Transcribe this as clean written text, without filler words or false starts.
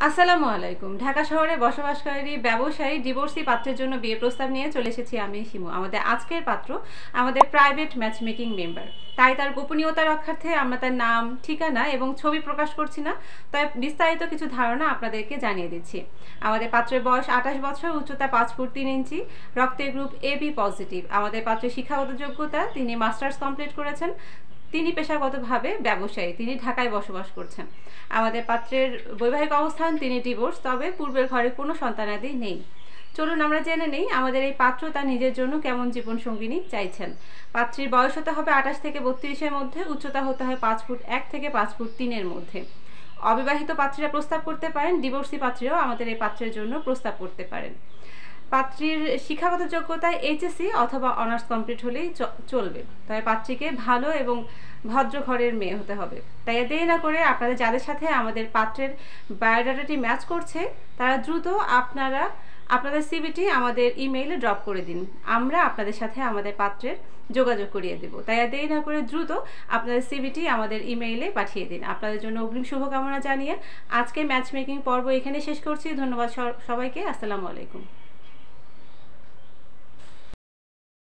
আসসালামু আলাইকুম। ঢাকা শহরে বসবাসকারী ব্যবসায়ী ডিভোর্সি পাত্রের জন্য বিয়ে প্রস্তাব নিয়ে চলে এসেছি আমি শিমু। আমাদের আজকের পাত্র আমাদের প্রাইভেট ম্যাচমেকিং মেম্বার। তাই তার গোপনীয়তা রক্ষার্থে আমরা তার নাম, ঠিকানা এবং ছবি প্রকাশ করছি না। তাই বিস্তারিত কিছু ধারণা আপনাদেরকে জানিয়ে দিচ্ছি। আমাদের পাত্রের বয়স 28 বছর, উচ্চতা 5 ফুট 3 ইঞ্চি, রক্তের গ্রুপ AB পজিটিভ। আমাদের পাত্রের শিক্ষাগত যোগ্যতা, তিনি মাস্টার্স কমপ্লিট করেছেন। তিনি পেশাগতভাবে ব্যবসায়ী, তিনি ঢাকায় বসবাস করছেন। আমাদের পাত্রের বৈবাহিক অবস্থান, তিনি ডিভোর্স, তবে পূর্বের ঘরে কোনো সন্তানাদি নেই। চলুন আমরা জেনে নেই আমাদের এই পাত্র তার নিজের জন্য কেমন জীবনসঙ্গিনী চাইছেন। পাত্রীর বয়স হতে হবে 28 থেকে 32-এর মধ্যে, উচ্চতা হতে হয় 5 ফুট 1 থেকে 5 ফুট 3-এর মধ্যে। অবিবাহিত পাত্রীরা প্রস্তাব করতে পারেন, ডিভোর্সি পাত্রীরাও আমাদের এই পাত্রের জন্য প্রস্তাব করতে পারেন। পাত্রীর শিক্ষাগত যোগ্যতায় এইচএসসি অথবা অনার্স কমপ্লিট হলেই চলবে। তবে পাত্রীকে ভালো এবং ভদ্র ঘরের মেয়ে হতে হবে। তাই দেরি না করে আপনাদের যাদের সাথে আমাদের পাত্রের বায়োডাটাটি ম্যাচ করছে তারা দ্রুত আপনাদের সিভিটি আমাদের ইমেইলে ড্রপ করে দিন। আমরা আপনাদের সাথে আমাদের পাত্রের যোগাযোগ করিয়ে দেব। তাই দেরি না করে দ্রুত আপনাদের সিভিটি আমাদের ইমেইলে পাঠিয়ে দিন। আপনাদের জন্য অগ্রিম শুভকামনা জানিয়ে আজকে ম্যাচ মেকিং পর্ব এখানে শেষ করছি। ধন্যবাদ সবাইকে। আসসালামু আলাইকুম।